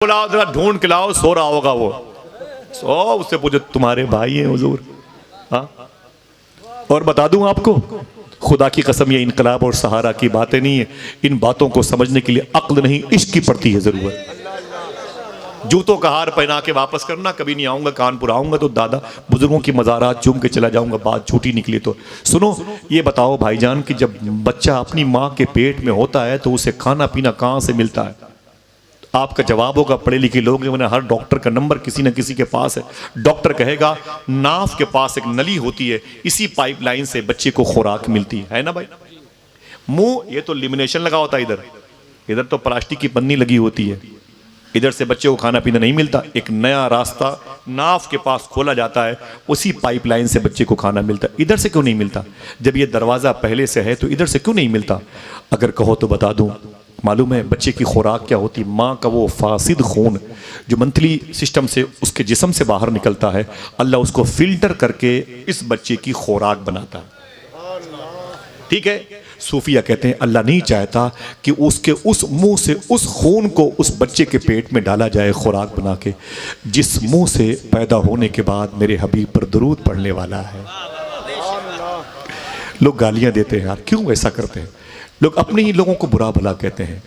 बुलाओ जरा ढूंढ के लाओ, सो रहा होगा वो। सो उससे पूछो तुम्हारे भाई हैं हुजूर? हाँ। और बता दूं आपको, खुदा की कसम ये इनकलाब और सहारा की बातें नहीं है। इन बातों को समझने के लिए अक्ल नहीं, इश्क की पड़ती है जरूरत। जूतों का हार पहना के वापस करना, कभी नहीं आऊंगा कानपुर, आऊंगा तो दादा बुजुर्गों की मज़ारात चूम के चला जाऊंगा, बात झूठी निकली तो। सुनो, ये बताओ भाईजान कि जब बच्चा अपनी माँ के पेट में होता है तो उसे खाना पीना कहाँ से मिलता है? आपका जवाब होगा, पढ़े लिखे लोग हैं, हर डॉक्टर का नंबर किसी न किसी के पास है। डॉक्टर कहेगा नाफ के पास एक नली होती है, इसी पाइपलाइन से बच्चे को खुराक मिलती है ना भाई। मुंह ये तो लिमिनेशन लगा होता है, इधर तो प्लास्टिक की पन्नी लगी होती है, इधर से बच्चे को खाना पीना नहीं मिलता। एक नया रास्ता नाफ के पास खोला जाता है, उसी पाइपलाइन से बच्चे को खाना मिलता है। इधर से क्यों नहीं मिलता? जब ये दरवाज़ा पहले से है तो इधर से क्यों नहीं मिलता? अगर कहो तो बता दूं, मालूम है बच्चे की खुराक क्या होती? माँ का वो फासिद खून जो मंथली सिस्टम से उसके जिस्म से बाहर निकलता है, अल्लाह उसको फिल्टर करके इस बच्चे की खुराक बनाता है। ठीक है, सूफिया कहते हैं अल्लाह नहीं चाहता कि उसके उस मुंह से उस खून को उस बच्चे के पेट में डाला जाए खुराक बना के, जिस मुंह से पैदा होने के बाद मेरे हबीब पर दुरूद पढ़ने वाला है। लोग गालियां देते हैं, यार क्यों ऐसा करते हैं? लोग अपने ही लोगों को बुरा भला कहते हैं।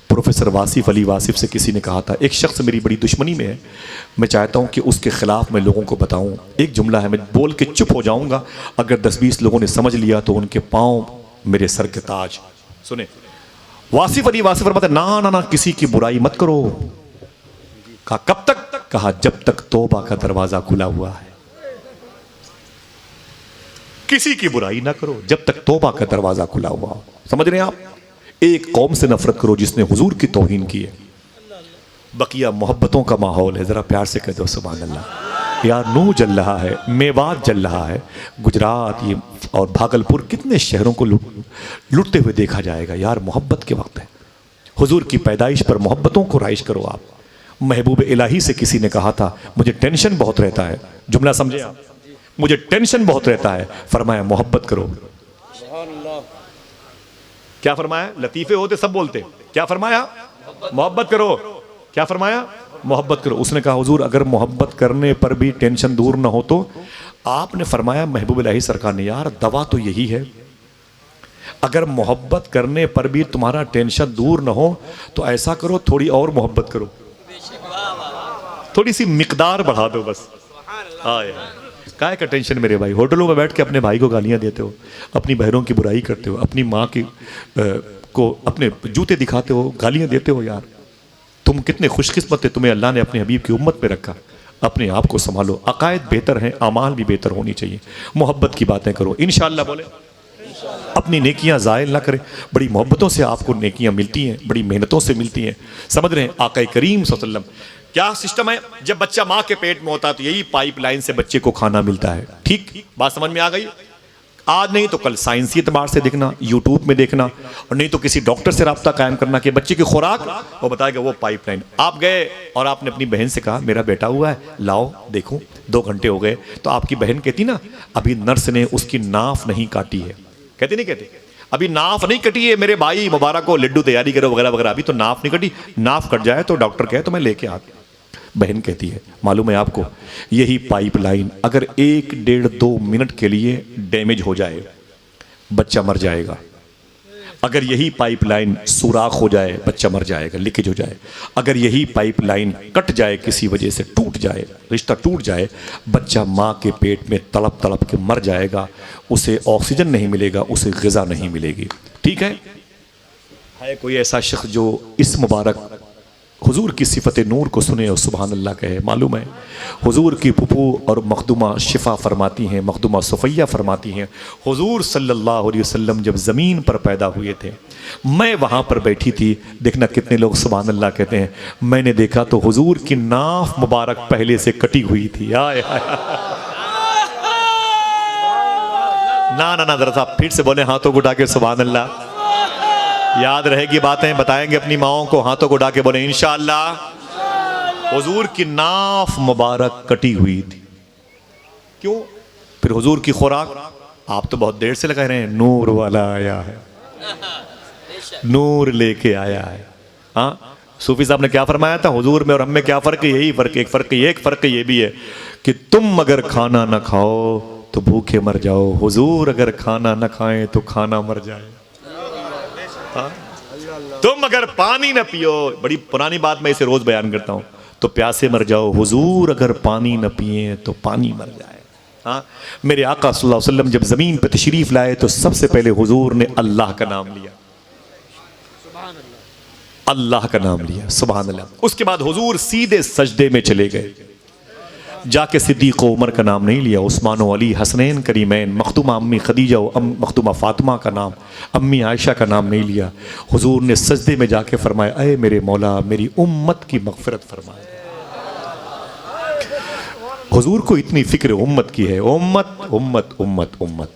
प्रोफेसर वासिफ अली वासिफ से किसी ने कहा था, एक शख्स मेरी बड़ी दुश्मनी में है, मैं चाहता हूं कि उसके खिलाफ मैं लोगों को बताऊं। एक जुमला है, मैं बोल के चुप हो जाऊंगा, अगर 10-20 लोगों ने समझ लिया तो उनके पांव मेरे सर के ताज। सुने, वासिफ अली वासिफ फरमाते ना ना ना किसी की बुराई मत करो। कहा कब तक? कहा जब तक तौबा का दरवाजा खुला हुआ है। किसी की बुराई ना करो जब तक तौबा का दरवाजा खुला हुआ हो। समझ रहे हैं आप? एक कौम से नफरत करो जिसने हुजूर की तौहीन की है। बकिया मोहब्बतों का माहौल है, जरा प्यार से कह दो सुभान अल्लाह। यार नूह जल रहा है, मेवात जल रहा है, गुजरात ये और भागलपुर कितने शहरों को लुटते हुए देखा जाएगा। यार मोहब्बत के वक्त है, हुजूर की पैदाइश पर मोहब्बतों को राइश करो आप। महबूब इलाही से किसी ने कहा था मुझे टेंशन बहुत रहता है, जुमला समझे आप, मुझे टेंशन बहुत रहता है, फरमाया मोहब्बत करो। क्या फरमाया? लतीफे होते सब बोलते, क्या फरमाया? मोहब्बत करो। क्या फरमाया? मोहब्बत करो। उसने कहा हुजूर अगर मोहब्बत करने पर भी टेंशन दूर ना हो तो? आपने फरमाया महबूब इलाही सरकार ने, यार दवा तो यही है, अगर मोहब्बत करने पर भी तुम्हारा टेंशन दूर ना हो तो ऐसा करो थोड़ी और मोहब्बत करो, थोड़ी सी मिकदार बढ़ा दो बस। आए काहे का टेंशन मेरे भाई? होटलों में बैठ के अपने भाई को गालियां देते हो, अपनी बहनों की बुराई करते हो, अपनी माँ की को अपने जूते दिखाते हो, गालियां देते हो। यार तुम कितने खुशकिस्मत थे, तुम्हें अल्लाह ने अपने हबीब की उम्मत में रखा। अपने आप को संभालो, अकायद बेहतर हैं, अमाल भी बेहतर होनी चाहिए। मोहब्बत की बातें करो, इंशाअल्लाह बोले अपनी नेकियां ज़ायल ना करें। बड़ी मोहब्बतों से आपको नेकियां मिलती हैं, बड़ी मेहनतों से मिलती हैं। समझ रहे हैं? आका करीम सल्लल्लाहु अलैहि वसल्लम क्या सिस्टम है, जब बच्चा माँ के पेट में होता है तो यही पाइपलाइन से बच्चे को खाना मिलता है। ठीक बात समझ में आ गई? आज नहीं तो कल साइंसी एतबार से देखना, यूट्यूब में देखना, और नहीं तो किसी डॉक्टर से राब्ता कायम करना कि बच्चे की खुराक वो बताएगा वो पाइपलाइन। आप गए और आपने अपनी बहन से कहा मेरा बेटा हुआ है, लाओ देखूं, 2 घंटे हो गए, तो आपकी बहन कहती ना अभी नर्स ने उसकी नाफ नहीं काटी है। कहती नहीं कहती? अभी नाफ नहीं कटी है मेरे भाई मुबारक को, लड्डू तैयारी करो वगैरह वगैरह, अभी तो नाफ नहीं कटी। नाफ कट जाए तो डॉक्टर कहे तो मैं लेके आता। बहन कहती है मालूम है आपको, यही पाइपलाइन अगर 1-1.5-2 मिनट के लिए डैमेज हो जाए बच्चा मर जाएगा। अगर यही पाइपलाइन सुराख हो जाए बच्चा मर जाएगा, लीकेज हो जाए। अगर यही पाइपलाइन कट जाए, किसी वजह से टूट जाए, रिश्ता टूट जाए, बच्चा माँ के पेट में तड़प तड़प के मर जाएगा। उसे ऑक्सीजन नहीं मिलेगा, उसे ग़िज़ा नहीं मिलेगी। ठीक है कोई ऐसा शख्स जो इस मुबारक हुजूर की सिफत नूर को सुने और सुभान अल्लाह कहे? मालूम है हुजूर की फुफू और मखदुमा शिफा फरमाती हैं, मखदुमा सुफैया फरमाती हैं, हुजूर सल्लल्लाहु अलैहि वसल्लम जब ज़मीन पर पैदा हुए थे, मैं वहाँ पर बैठी थी। देखना कितने लोग सुभान अल्लाह कहते हैं। मैंने देखा तो हुजूर की नाफ मुबारक पहले से कटी हुई थी। आए ना ना ना, जरा साहब फिर से बोले हाथों को उठा के सुभान अल्लाह। याद रहेगी बातें, बताएंगे अपनी माओं को, हाथों को उठा के बोले इंशाअल्लाह। हुजूर की नाफ मुबारक कटी हुई थी। क्यों? फिर हुजूर की खुराक आप तो बहुत देर से लगा रहे हैं, नूर वाला आया है, नूर लेके आया है। हाँ सूफी साहब ने क्या फरमाया था, हुजूर में और हम में क्या फ़र्क है? यही फ़र्क, एक फ़र्क ये भी है कि तुम अगर खाना ना खाओ तो भूखे मर जाओ, हुजूर अगर खाना ना खाएं तो खाना मर जाए। हाँ? तुम अगर पानी ना पियो, बड़ी पुरानी बात मैं इसे रोज बयान करता हूं, तो प्यासे मर जाओ, हुजूर अगर पानी न पिए तो पानी मर जाए। हाँ, मेरे आका सल्लल्लाहु अलैहि वसल्लम जब जमीन पर तशरीफ लाए तो सबसे पहले हुजूर ने अल्लाह का नाम लिया, अल्लाह का नाम लिया, सुभान अल्लाह। उसके बाद हुजूर सीधे सजदे में चले गए, जाके सिद्दीक़ उमर का नाम नहीं लिया, उस्मान अली, हसनैन करीमैन, मखदूमा अम्मी खदीजा, मखदूमा फातिमा का नाम, अम्मी आयशा का नाम नहीं लिया। हुजूर ने सजदे में जाके फरमाया, अय मेरे मौला मेरी उम्मत की मगफिरत फरमा। हुजूर को इतनी फिक्र उम्मत की है, उम्मत उम्मत उम्मत उम्मत।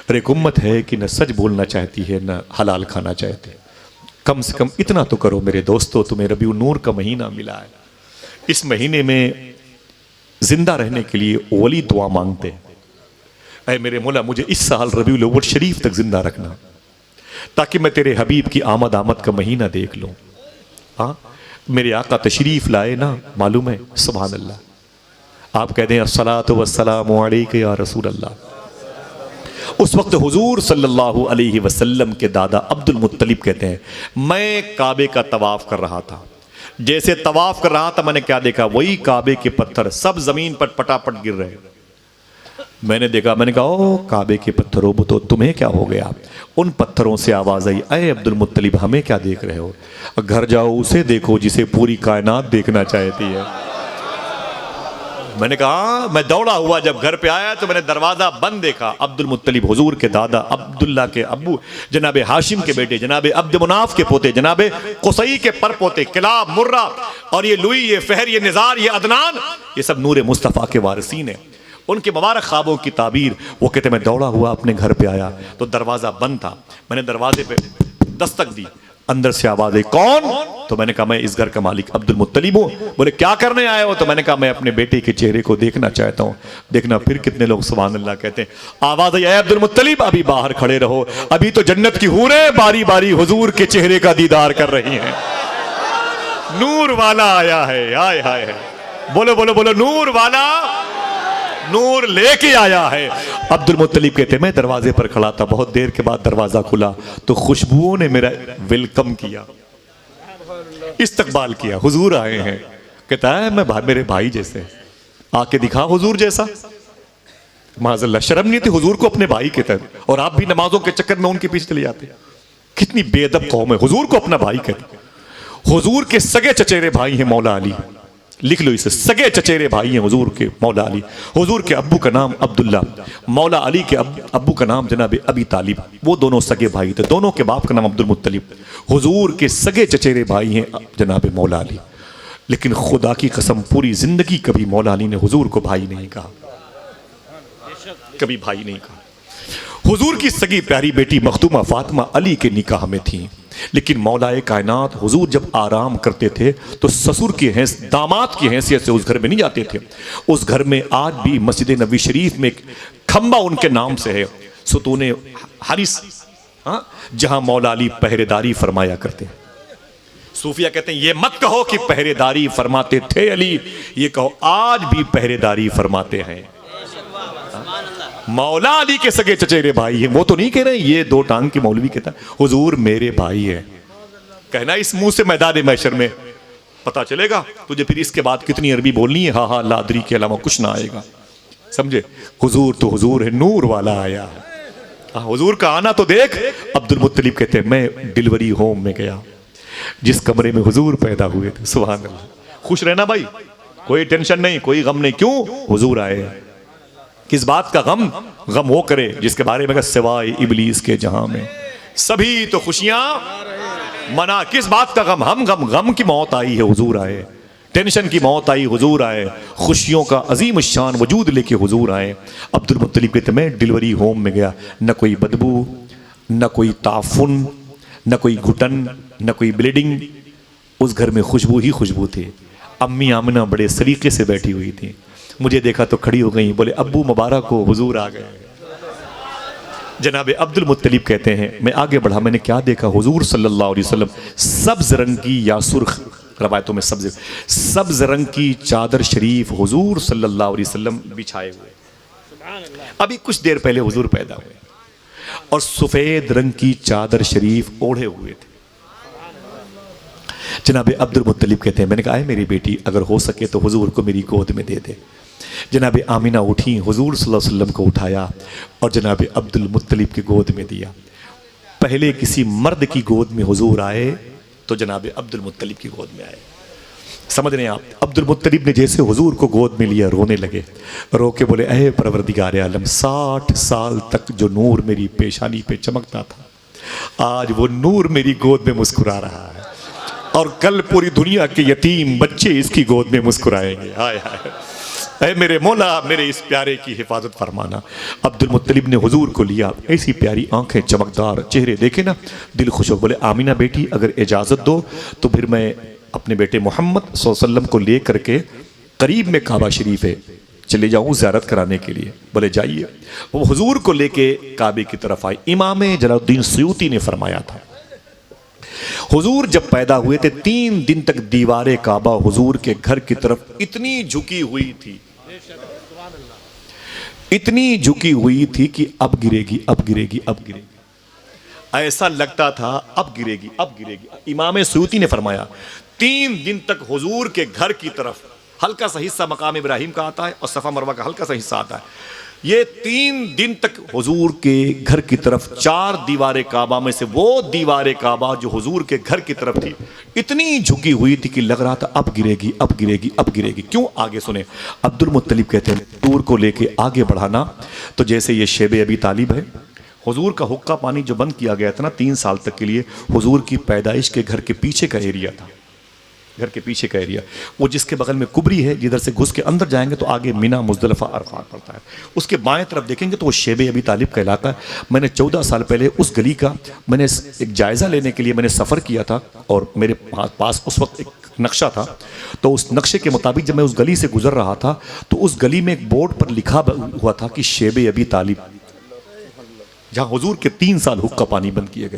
और एक उम्मत है कि न सच बोलना चाहती है न हलाल खाना चाहती है। कम से कम इतना तो करो मेरे दोस्तों, तुम्हें रबीउन नूर का महीना मिला है, इस महीने में जिंदा रहने के लिए वली दुआ मांगते हैं, ऐ मेरे मौला मुझे इस साल रबीउल अव्वल शरीफ तक जिंदा रखना, ताकि मैं तेरे हबीब की आमद का महीना देख लूं। हाँ, मेरे आका तशरीफ लाए ना, मालूम है, सुभान अल्लाह। आप कहते हैं अस्सलातु वस्सलामु अलैका या रसूल अल्लाह। उस वक्त हुजूर सल्लल्लाहु अलैहि वसल्लम के दादा अब्दुल मुत्तलिब कहते हैं, मैं काबे का तवाफ कर रहा था, जैसे तवाफ कर रहा था मैंने क्या देखा, वही काबे के पत्थर सब जमीन पर पटापट गिर रहे। मैंने देखा, मैंने कहा ओ काबे के पत्थरों तो तुम्हें क्या हो गया? उन पत्थरों से आवाज आई, अरे अब्दुल मुत्तलिब हमें क्या देख रहे हो? घर जाओ उसे देखो जिसे पूरी कायनात देखना चाहती है। मैंने कहा, मैं दौड़ा हुआ जब घर पे आया तो मैंने दरवाजा बंद देखा। अब्दुल मुत्तलिब हुजूर के दादा अब्दुल्ला के अब्बू, जनाबे हाशिम के बेटे, जनाबे अब्द मुनाफ के पोते, जनाबे कुसई के परपोते, किलाब, मुर्रा और ये लुई, ये फहर, ये निजार, ये अदनान, ये सब नूरे मुस्तफ़ा के वारिसीन हैं। उनके मुबारक ख्वाबों की ताबीर। वो कहते मैं दौड़ा हुआ अपने घर पे आया तो दरवाजा बंद था, मैंने दरवाजे पे दस्तक दी, अंदर से आवाज आई, कौन? तो मैंने कहा मैं इस घर का मालिक अब्दुल मुत्तलिब हूँ। बोले क्या करने आए हो? तो मैंने कहा मैं अपने बेटे के चेहरे को देखना चाहता हूँ। देखना फिर कितने लोग सुभान अल्लाह कहते हैं। आवाज आई, अब्दुल मुत्तलिब अभी बाहर खड़े रहो, अभी तो जन्नत की हूरें बारी बारी हुजूर के चेहरे का दीदार कर रही हैं। नूर वाला आया है, हाय हाय है, बोलो बोलो बोलो, नूर वाला नूर लेके आया है। अब्दुल मुत्तलिब कहते मैं दरवाजे पर खड़ा था, बहुत देर के बाद दरवाजा खुला तो खुशबुओं ने मेरा वेलकम किया, इस्तकबाल किया, हुजूर आए हैं। कहता है मैं मेरे भाई जैसे, आके दिखा हुजूर जैसा। माज़अल्लाह, शर्म नहीं थी हुजूर को अपने भाई के तरह, और आप भी नमाजों के चक्कर में उनके पीछे चले जाते। कितनी बेअदब कौम है, हुजूर को अपना भाई कहते। हुजूर के सगे चचेरे भाई हैं मौला अली, लिख लो इसे, सगे चचेरे भाई हैं हुजूर के मौला अली। हुजूर के अब्बू का नाम अब्दुल्ला, मौला अली के अब्बू का नाम जनाब अबी तालिब, वो दोनों सगे भाई थे। दोनों के बाप का नाम अब्दुल मुत्तलिब। हुजूर के सगे चचेरे भाई हैं जनाब मौला अली। लेकिन खुदा की कसम पूरी जिंदगी कभी मौला अली ने हुजूर को भाई नहीं कहा, कभी भाई नहीं कहा। हुजूर की सगी प्यारी बेटी मखदूमा फातिमा अली के निकाह में थी, लेकिन मौलाए कायनात हुजूर जब आराम करते थे तो ससुर की दामाद की हैसियत से उस घर में नहीं जाते थे। उस घर में आज भी मस्जिद नबी शरीफ में एक खंबा उनके नाम से है, सुतूने हारिस, जहां मौला अली पहरेदारी फरमाया करते। सूफिया कहते हैं ये मत कहो कि पहरेदारी फरमाते थे अली, ये कहो आज भी पहरेदारी फरमाते हैं। मौला अली के सगे चचेरे भाई हैं, वो तो नहीं कह रहे ये दो टांग के मौलवी कहता हुजूर मेरे भाई है। कहना इस मुंह से मैदान महशर में पता चलेगा तुझे फिर इसके बाद कितनी अरबी बोलनी है, हाँ हाँ लादरी के अलावा कुछ ना आएगा, समझे। हुजूर तो हुजूर है, नूर वाला आया है। हुजूर का आना तो देख। अब्दुल मुत्तलिब कहते हैं मैं डिलीवरी होम में गया, जिस कमरे में हुजूर पैदा हुए थे, सुभान अल्लाह। खुश रहना भाई, कोई टेंशन नहीं, कोई गम नहीं। क्यों? हुजूर आए। किस बात का गम? गम वो करे जिसके बारे में सिवाय इबलीस के जहां में सभी तो खुशियां मना। किस बात का गम? हम गम की मौत आई है, हुजूर आए। टेंशन की मौत आई, हुजूर आए। खुशियों का अजीम शान वजूद लेके हुजूर आए। अब्दुल मुत्तलिब कहते मैं डिलीवरी होम में गया, न कोई बदबू, न कोई ताफुन, न कोई घुटन, न कोई ब्लीडिंग। उस घर में खुशबू ही खुशबू थी। अम्मी आमिना बड़े सलीके से बैठी हुई थी, मुझे देखा तो खड़ी हो गई, बोले अब्बू मुबारक हो, हुजूर आ गए। जनाब अब्दुल मुत्तलिब कहते हैं मैं आगे बढ़ा, मैंने क्या देखा? हुजूर सल्लल्लाहु अलैहि वसल्लम सब्ज रंग की या सुर्ख रवायतों में सब्ज रंग की चादर शरीफ हुजूर सल्लल्लाहु अलैहि वसल्लम बिछाए हुए। अभी कुछ देर पहले हुजूर पैदा हुए और सफेद रंग की चादर शरीफ ओढ़े हुए थे। जनाब अब्दुल मुत्तलिब कहते हैं, मैंने कहा, मेरी बेटी, अगर हो सके तो हुजूर को मेरी गोद में दे दे। जनाब आमिना उठी, हुजूर सल्लल्लाहु अलैहि वसल्लम को उठाया और जनाब अब्दुल मुत्तलिब की गोद में दिया। पहले किसी मर्द की गोद में हुजूर आए तो जनाब अब्दुल मुत्तलिब की गोद में आए। समझ रहे हैं आप? अब्दुल मुत्तलिब ने जैसे हुजूर को गोद में लिया, रोने लगे। रो के बोले, अहे परवरदिगार आलम, 60 साल तक जो नूर मेरी पेशानी पे चमकता था, आज वो नूर मेरी गोद में मुस्कुरा रहा है और कल पूरी दुनिया के यतीम बच्चे इसकी गोद में मुस्कुराएंगे। हाय हाय, ऐ मेरे मौला, मेरे इस प्यारे की हिफाजत फरमाना। अब्दुल मुत्तलिब ने हुजूर को लिया, ऐसी प्यारी आंखें, चमकदार चेहरे देखे ना, दिल खुश हो। बोले, आमिना बेटी, अगर इजाज़त दो तो फिर मैं अपने बेटे मोहम्मद सल्लल्लाहु अलैहि वसल्लम को ले करके करीब में काबा शरीफ है चले जाऊँ ज़ियारत कराने के लिए। बोले, जाइए। वो हुजूर को लेके काबे की तरफ आए। इमाम जलालुद्दीन सयूती ने फरमाया था, हुजूर जब पैदा हुए थे 3 दिन तक दीवारे काबा हुजूर के घर की तरफ इतनी झुकी हुई थी, इतनी झुकी हुई थी कि अब गिरेगी, अब गिरेगी, अब गिरेगी, ऐसा लगता था अब गिरेगी, अब गिरेगी। इमाम सयूती ने फरमाया 3 दिन तक हुजूर के घर की तरफ हल्का सा हिस्सा मकाम इब्राहिम का आता है और सफ़ा मरवा का हल्का सा हिस्सा आता है। ये 3 दिन तक हुजूर के घर की तरफ 4 दीवारे काबा में से वो दीवारे काबा जो हुजूर के घर की तरफ थी इतनी झुकी हुई थी कि लग रहा था अब गिरेगी, अब गिरेगी, अब गिरेगी। क्यों? आगे सुने। अब्दुल मुत्तलिब कहते हैं, हुजूर को लेके आगे बढ़ाना तो जैसे ये शेब अबी तालिब है, हुजूर का हुक्का पानी जो बंद किया गया था ना 3 साल तक के लिए, हुजूर की पैदाइश के घर के पीछे का एरिया था, घर के पीछे का एरिया, वो जिसके बगल में कुबरी है, जिधर से घुस के अंदर जाएंगे तो आगे मिना, मुजदलिफा, अरफात पड़ता है, उसके बाएं तरफ देखेंगे तो वो शेब अबी तालिब का इलाका है। मैंने 14 साल पहले उस गली का मैंने एक जायज़ा लेने के लिए मैंने सफ़र किया था और मेरे पास उस वक्त एक नक्शा था, तो उस नक्शे के मुताबिक जब मैं उस गली से गुजर रहा था तो उस गली में एक बोर्ड पर लिखा हुआ था कि शेब अबी तालिब, जहाँ हुजूर के 3 साल हुक्का पानी बंद किए गए।